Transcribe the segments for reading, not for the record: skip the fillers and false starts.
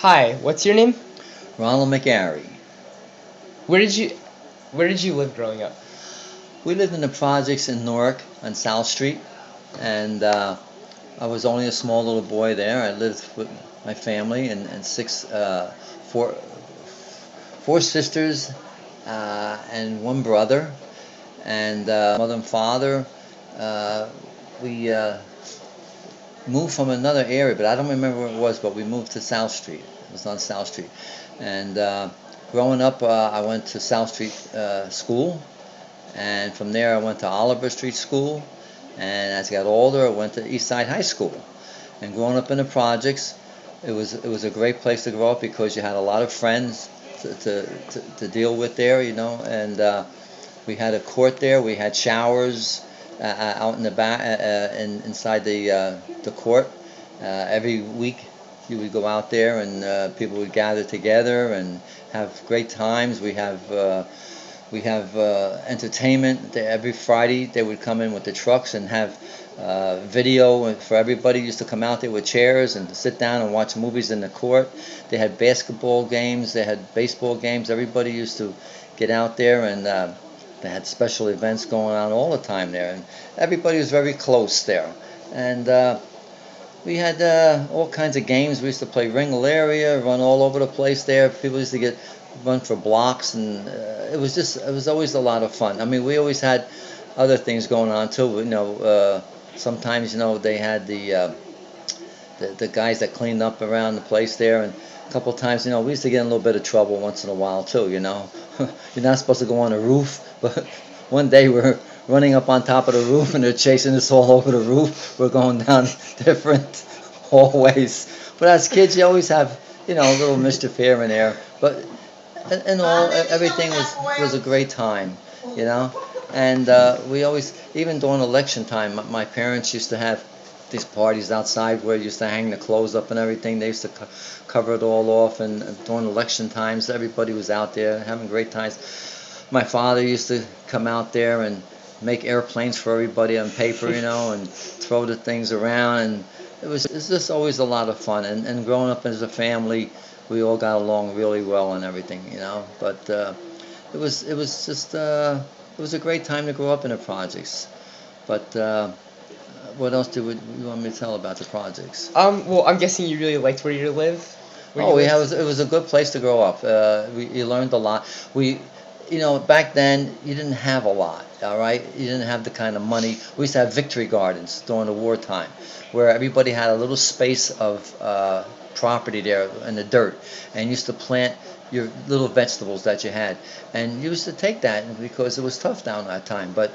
Hi, what's your name? Ronald McGarry. Where did you where did you live growing up? We lived in the projects in Newark on South Street, and I was only a small little boy there. I lived with my family and four, four sisters and one brother, and mother and father. Uh, we moved from another area, but I don't remember where it was. But we moved to South Street. It was on South Street, and growing up, I went to South Street school. And from there, I went to Oliver Street School. And as I got older, I went to East Side High School. And growing up in the projects, it was a great place to grow up because you had a lot of friends to deal with there, you know. And we had a court there. We had showers out in the back, inside the court. Every week, you would go out there, and people would gather together and have great times. We have entertainment. Every Friday they would come in with the trucks and have video for everybody. Used to come out there with chairs and sit down and watch movies in the court. They had basketball games. They had baseball games. Everybody used to get out there, and they had special events going on all the time there. And everybody was very close there. And we had all kinds of games. We used to play Ringleria, run all over the place there. People used to run for blocks, and it was always a lot of fun. I mean, we always had other things going on too. You know, sometimes they had the guys that cleaned up around the place there, and a couple of times we used to get in a little bit of trouble once in a while too. You know, you're not supposed to go on a roof, but one day we're running up on top of the roof, and they're chasing us all over the roof. We're going down different hallways. But as kids, you always have a little mischief here and there. But in all, everything was a great time, you know. And we always, even during election time, my parents used to have these parties outside where they used to hang the clothes up and everything. They used to cover it all off, and during election times, everybody was out there having great times. My father used to come out there and make airplanes for everybody on paper, and throw the things around, and it's just always a lot of fun. And growing up as a family, we all got along really well and everything, But it was a great time to grow up in the projects. But what else you want me to tell about the projects? Well, I'm guessing you really liked where you live. Oh, yeah, it was a good place to grow up. You learned a lot. Back then you didn't have a lot. All right, you didn't have the kind of money. We used to have victory gardens during the wartime, where everybody had a little space of property there in the dirt, and used to plant your little vegetables that you had, and you used to take that because it was tough down that time. But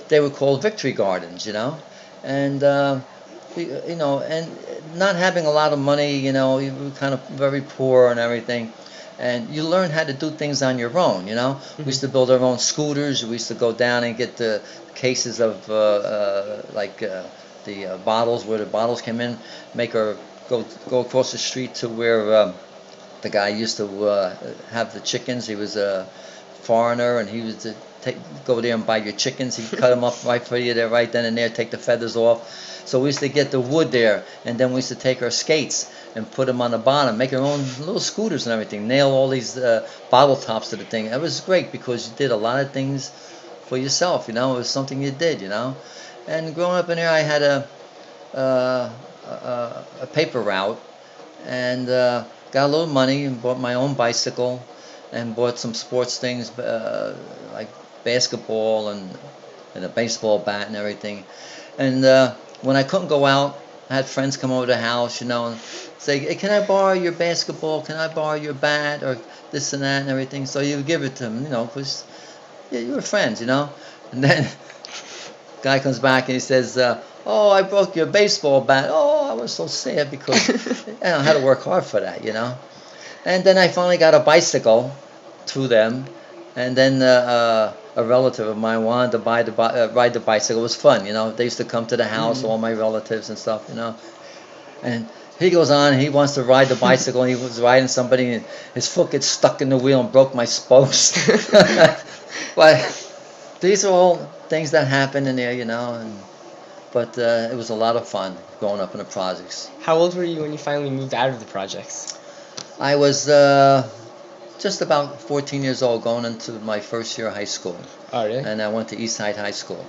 they were called victory gardens, and and not having a lot of money, you were kind of very poor and everything. And you learn how to do things on your own, We used to build our own scooters. We used to go down and get the cases of the bottles, where the bottles came in, go across the street to where the guy used to have the chickens. He was a foreigner, and he was to go there and buy your chickens. He'd cut them up right for you there, right then and there, take the feathers off. So we used to get the wood there, and then we used to take our skates and put them on the bottom, make our own little scooters and everything, nail all these bottle tops to the thing. It was great because you did a lot of things for yourself, It was something you did, And growing up in there, I had a paper route, and got a little money and bought my own bicycle, and bought some sports things like basketball and a baseball bat and everything. And when I couldn't go out, I had friends come over to the house, and say, "Hey, can I borrow your basketball? Can I borrow your bat?" Or this and that and everything. So you would give it to them, because you were friends, And then guy comes back and he says, "Oh, I broke your baseball bat." Oh, I was so sad because I had to work hard for that, And then I finally got a bicycle through them, and then a relative of mine wanted to ride the bicycle. It was fun, They used to come to the house, all my relatives and stuff, And he goes on, he wants to ride the bicycle, and he was riding somebody, and his foot gets stuck in the wheel and broke my spokes. But these are all things that happen in there, But it was a lot of fun growing up in the projects. How old were you when you finally moved out of the projects? I was just about 14 years old, going into my first year of high school, Oh, really? and I went to Eastside High School,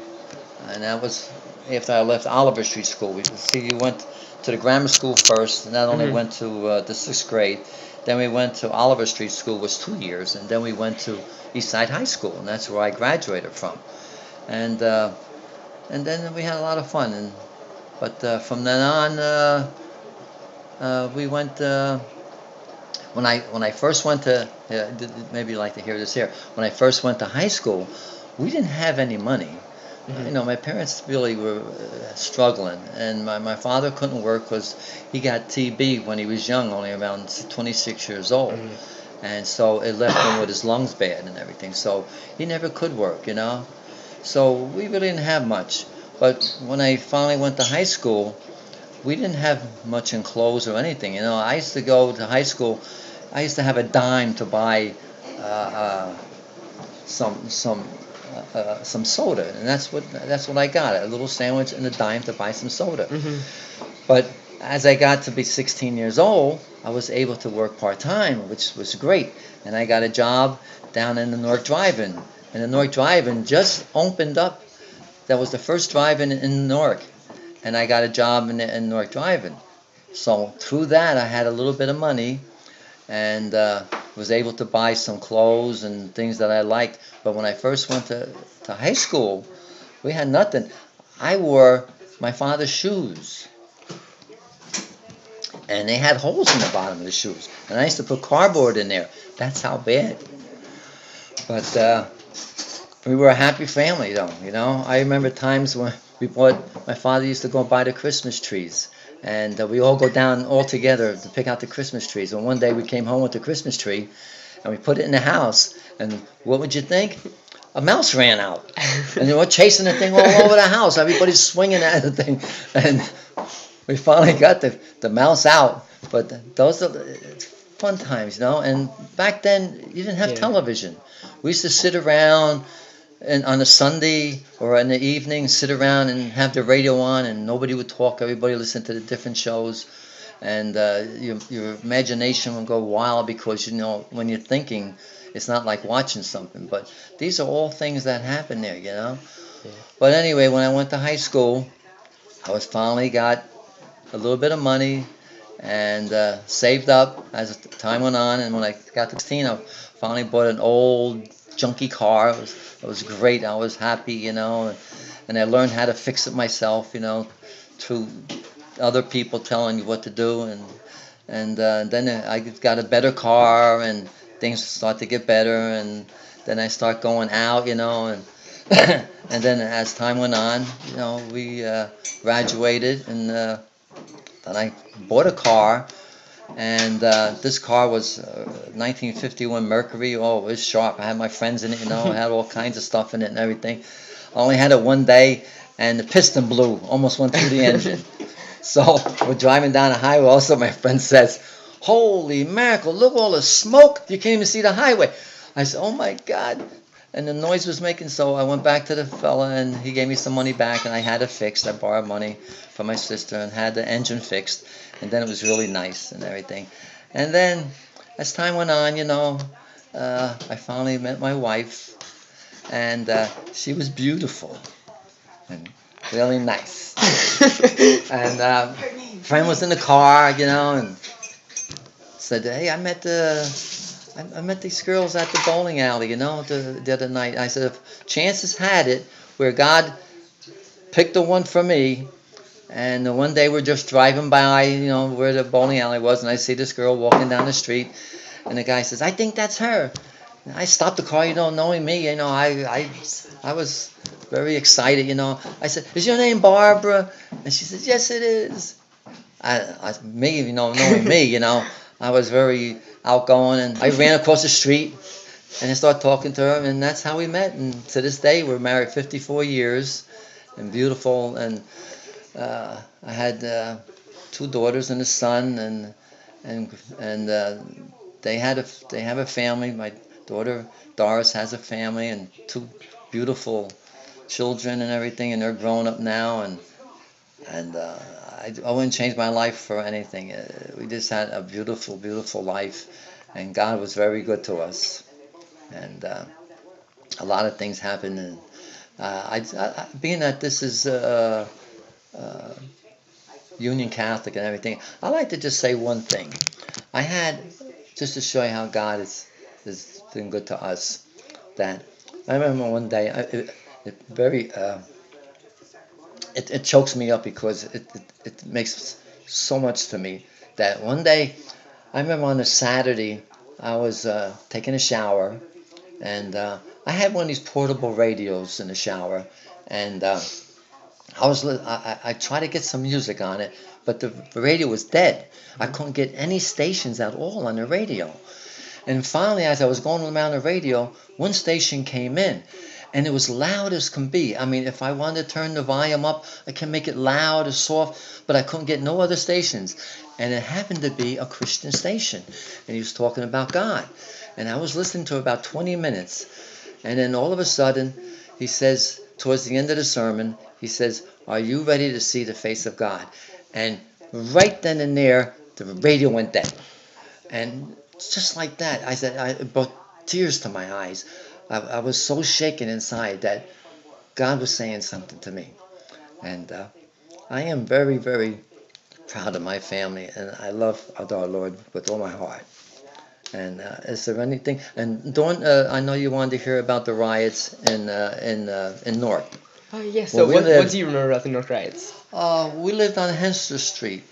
and that was after I left Oliver Street School. You went to the grammar school first, and not only Mhm. went to the sixth grade, then we went to Oliver Street School, was 2 years, and then we went to Eastside High School, and that's where I graduated from, and then we had a lot of fun, but from then on, we went. When I first went to maybe you'd like to hear this here. When I first went to high school, we didn't have any money. Mhm. My parents really were struggling, and my father couldn't work because he got TB when he was young, only around 26 years old, Mhm. and so it left him with his lungs bad and everything. So he never could work. So we really didn't have much. But when I finally went to high school, we didn't have much in clothes or anything. I used to go to high school. I used to have a dime to buy uh, some some some soda, and that's what I got. A little sandwich and a dime to buy some soda. Mhm. But as I got to be 16 years old, I was able to work part time, which was great. And I got a job down in the Newark Drive-In. And the Newark Drive-In just opened up. That was the first drive-in in Newark, and I got a job in Newark Drive-In. So through that, I had a little bit of money, and was able to buy some clothes and things that I liked. But when I first went to high school, we had nothing. I wore my father's shoes, and they had holes in the bottom of the shoes. And I used to put cardboard in there. That's how bad. But we were a happy family, though. I remember times when my father used to go buy the Christmas trees. And we all go down all together to pick out the Christmas trees. And one day we came home with the Christmas tree, and we put it in the house. And what would you think? A mouse ran out. And they were chasing the thing all over the house. Everybody's swinging at the thing. And we finally got the mouse out. But those are it's fun times. And back then, you didn't have Yeah. television. We used to sit around and on a Sunday or in the evening, sit around and have the radio on, and nobody would talk. Everybody listened to the different shows, and your imagination would go wild because when you're thinking, it's not like watching something. But these are all things that happen there. Yeah. But anyway, when I went to high school, I was finally got a little bit of money and saved up as time went on. And when I got to 16, I finally bought an old junky car. It was great. I was happy. And I learned how to fix it myself, through other people telling you what to do. And then I got a better car, and things start to get better. And then I start going out, and and then as time went on, we graduated, and then I bought a car, and this car was 1951 Mercury. Oh, it was sharp. I had my friends in it. I had all kinds of stuff in it and everything. I only had it one day, and the piston blew, almost went through the engine. So we're driving down the highway. Also, my friend says, "Holy mackerel, look all the smoke. You can't even see the highway." I said, "Oh my God." And the noise was making, so I went back to the fella, and he gave me some money back, and I had it fixed. I borrowed money from my sister and had the engine fixed, and then it was really nice and everything. And then, as time went on, I finally met my wife, and she was beautiful and really nice. And friend was in the car, and said, "Hey, I met these girls at the bowling alley, the other night." I said, "If chances had it, where God picked the one for me, and one day we're just driving by, where the bowling alley was, and I see this girl walking down the street, and the guy says, 'I think that's her.' And I stopped the car, knowing me, I was very excited. I said, 'Is your name Barbara?' And she says, 'Yes, it is.' Knowing me, I was very outgoing, and I ran across the street and I started talking to her, and that's how we met. And to this day, we're married 54 years, and beautiful. And I had 2 daughters and a son, and they have a family. My daughter Doris has a family and 2 beautiful children and everything, and they're grown up now. And I wouldn't change my life for anything. We just had a beautiful, beautiful life, and God was very good to us. And a lot of things happened. And being that this is uh, Union Catholic and everything, I like to just say one thing. I had, just to show you how God is been good to us, that I remember one day, it very, it chokes me up because it makes so much to me, that one day, I remember on a Saturday, I was taking a shower, and I had one of these portable radios in the shower, and I tried to get some music on it, but the radio was dead. I couldn't get any stations at all on the radio. And finally, as I was going around the radio, one station came in, and it was loud as can be. I mean, if I wanted to turn the volume up, I can make it loud or soft, but I couldn't get no other stations. And it happened to be a Christian station, and he was talking about God. And I was listening to about 20 minutes, and then all of a sudden, he says, towards the end of the sermon, he says, "Are you ready to see the face of God?" And right then and there, the radio went dead. And just like that, I said, it brought tears to my eyes. I was so shaken inside that God was saying something to me. And I am very, very proud of my family, and I love our Lord with all my heart. And is there anything? And Dawn, I know you wanted to hear about the riots in Newark. Yeah, Well, so what do you remember about the Newark Riots? We lived on Hester Street,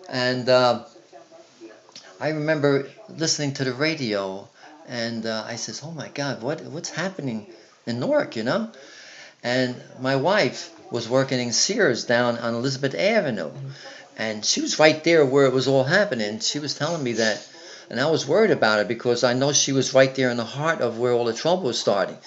and I remember listening to the radio, and I says, "Oh my God, what's happening in Newark?" You know. And my wife was working in Sears down on Elizabeth Avenue, and she was right there where it was all happening. She was telling me that, and I was worried about it because I know she was right there in the heart of where all the trouble was starting,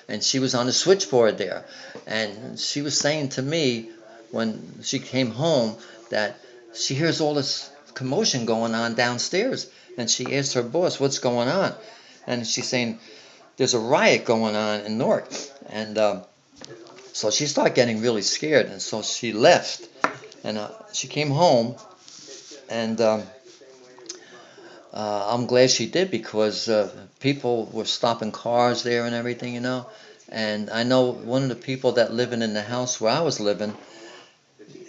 and she was on the switchboard there, and she was saying to me when she came home that she hears all this commotion going on downstairs, and she asked her boss what's going on, and she's saying there's a riot going on in Newark, and so she started getting really scared, and so she left, and she came home, and I'm glad she did because people were stopping cars there and everything, you know. And I know one of the people that living in the house where I was living,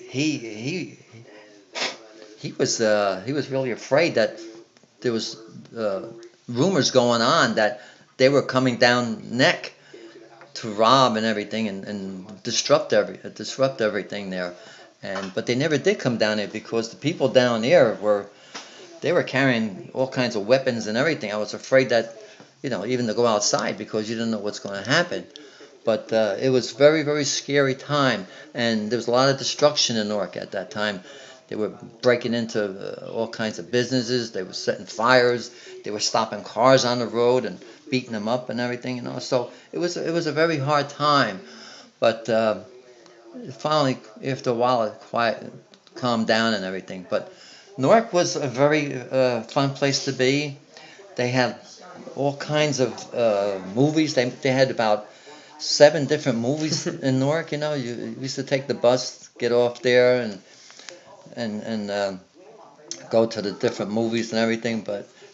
he he he was really afraid that there was rumors going on that they were coming down Neck to rob and everything and disrupt everything there. And but they never did come down there because the people down there were carrying all kinds of weapons and everything. I was afraid that, you know, even to go outside because you didn't know what's going to happen. But it was very, very scary time, and there was a lot of destruction in Newark at that time. They were breaking into all kinds of businesses. They were setting fires. They were stopping cars on the road and beating them up and everything, you know. So it was a very hard time. But finally, after a while, it calmed down and everything. But Newark was a very fun place to be. They had all kinds of movies. They had about 7 different movies in Newark. You know, you used to take the bus, get off there, and go to the different movies and everything.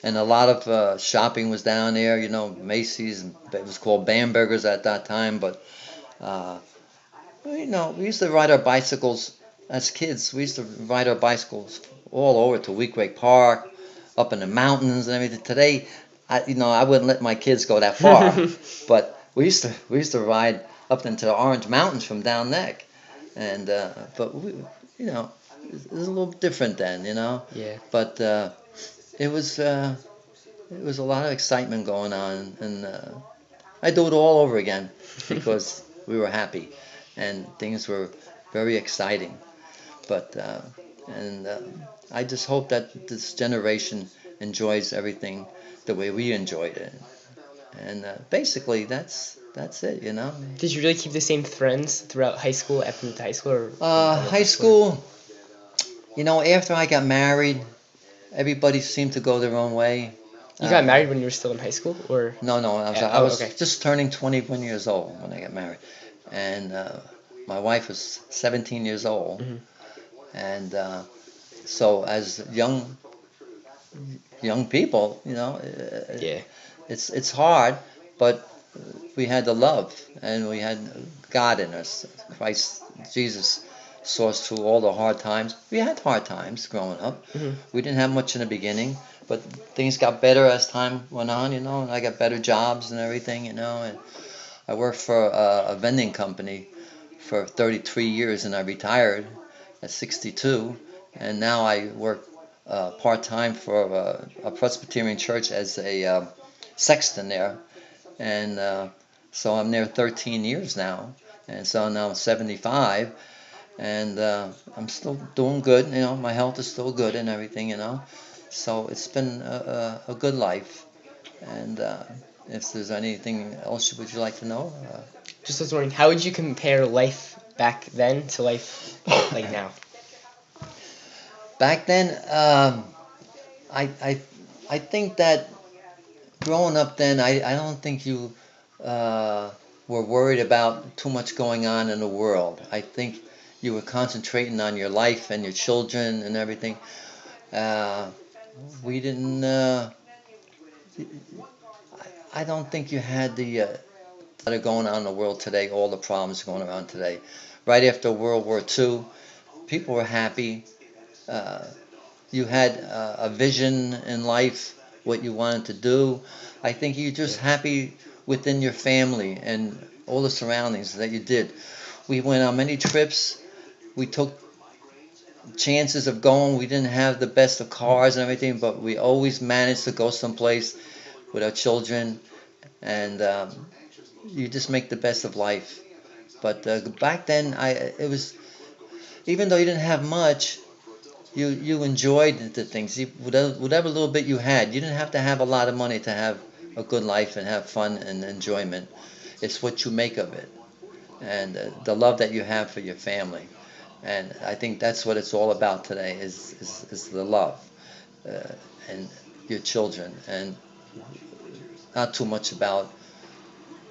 And a lot of shopping was down there. You know, Macy's. And it was called Bamberger's at that time. But you know, we used to ride our bicycles as kids. We used to ride our bicycles all over to Weequahic Park, up in the mountains and everything. Today, I wouldn't let my kids go that far, but we used to ride up into the Orange Mountains from down Neck, and but we, you know, it was a little different then, you know. Yeah. But it was a lot of excitement going on, and I do it all over again because we were happy, and things were very exciting. But and I just hope that this generation enjoys everything the way we enjoyed it. And basically, that's it, you know. Did you really keep the same friends throughout high school, after you went to high school, or High school, you know, after I got married, everybody seemed to go their own way. You got married when you were still in high school, or? No, I was just turning 21 years old when I got married, and my wife was 17 years old, And so as young people, Yeah. it's hard, but we had the love and we had God in us. Christ Jesus saw us through all the hard times. We had hard times growing up. Hmm. We didn't have much in the beginning, but things got better as time went on. And I got better jobs and everything. And I worked for a vending company for 33 years, and I retired at 62, and now I work part-time for a Presbyterian church as a sexton there, and so I'm there 13 years now, and so now I'm 75, and I'm still doing good. My health is still good and everything. So it's been a good life, and if there's anything else would you like to know? Just was wondering, how would you compare life back then to life like now? Back then, I, I, I think that growing up then, I don't think you were worried about too much going on in the world. I think you were concentrating on your life and your children and everything. Uh, we didn't. I don't think you had the that are going on in the world today. All the problems going around today. Right after World War II, people were happy. Uh, you had a vision in life, what you wanted to do. I think you're just Yeah. happy within your family and all the surroundings that you did. We went on many trips. We took chances of going. We didn't have the best of cars and everything, but we always managed to go someplace with our children, and you just make the best of life. But back then, it was, even though you didn't have much, you enjoyed the things. Whatever little bit you had, you didn't have to have a lot of money to have a good life and have fun and enjoyment. It's what you make of it, and the love that you have for your family. And I think that's what it's all about today is the love, uh, and your children, and not too much about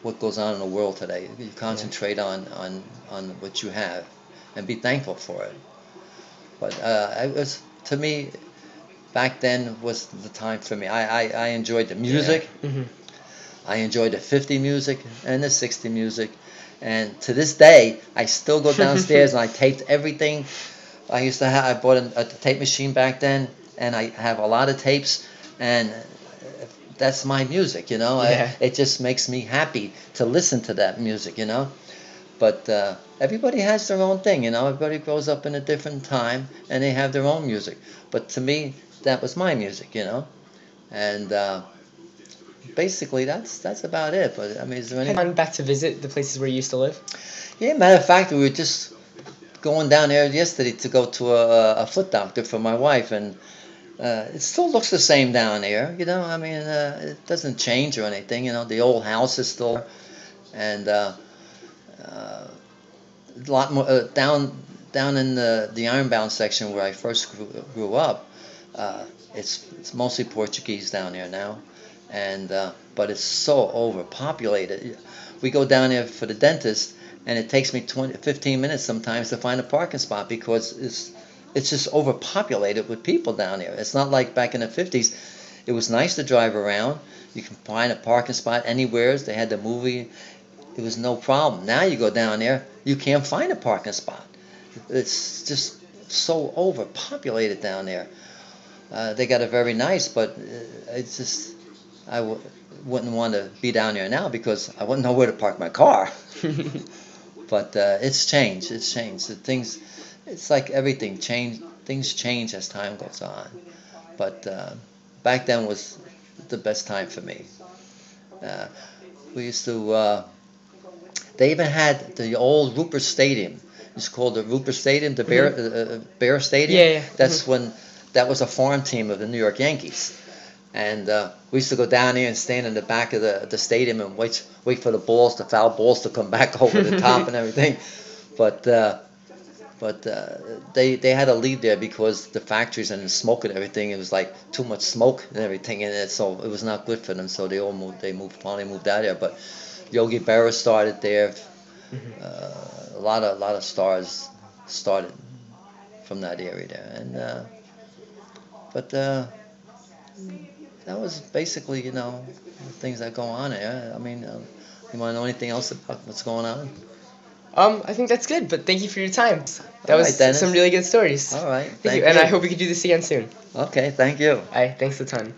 what goes on in the world today. You Yeah. concentrate on what you have and be thankful for it. But it was, to me, back then was the time for me. I enjoyed the Yeah. music. Hmm. I enjoyed the 50 music and the 60 music. And to this day, I still go downstairs and I taped everything. I bought a tape machine back then, and I have a lot of tapes, and that's my music. Yeah. It just makes me happy to listen to that music. But everybody has their own thing. Everybody grows up in a different time, and they have their own music. But to me, that was my music. And basically, that's about it. But I mean, is there Have any? you gone back to visit the places where you used to live? Yeah, matter of fact, we were just going down there yesterday to go to a foot doctor for my wife, and it still looks the same down there. I mean, it doesn't change or anything. The old house is still there, and uh, a lot more down in the Ironbound section where I first grew up. It's mostly Portuguese down there now, and but it's so overpopulated. We go down there for the dentist, and it takes me 15 minutes sometimes to find a parking spot because it's just overpopulated with people down there. It's not like back in the 50s. It was nice to drive around. You can find a parking spot anywhere. They had the movie. It was no problem. Now you go down there, you can't find a parking spot. It's just so overpopulated down there. They got it very nice, but it's just wouldn't want to be down there now because I wouldn't know where to park my car. But it's changed. It's changed. It's like everything change. Things change as time goes on. But back then was the best time for me. Uh, we used to. They even had the old Rupert Stadium. It's called the Rupert Stadium, the Hmm. Bear Stadium. Yeah. Yeah. That's when that was a farm team of the New York Yankees. And we used to go down there and stand in the back of the stadium and wait for the foul balls to come back over the top and everything. But they had to leave there because the factories and the smoke and everything. It was like too much smoke and everything in it, so it was not good for them. So they all moved. Finally moved out of there. But Yogi Berra started there. Hmm. A lot of stars started from that area there, and but that was basically, the things that go on there. I mean, you want to know anything else about what's going on? I think that's good, but thank you for your time. That All was right, Dennis. some really good stories. All right, Thank you, and I hope we could do this again soon. Okay, thank you. All right, thanks a ton.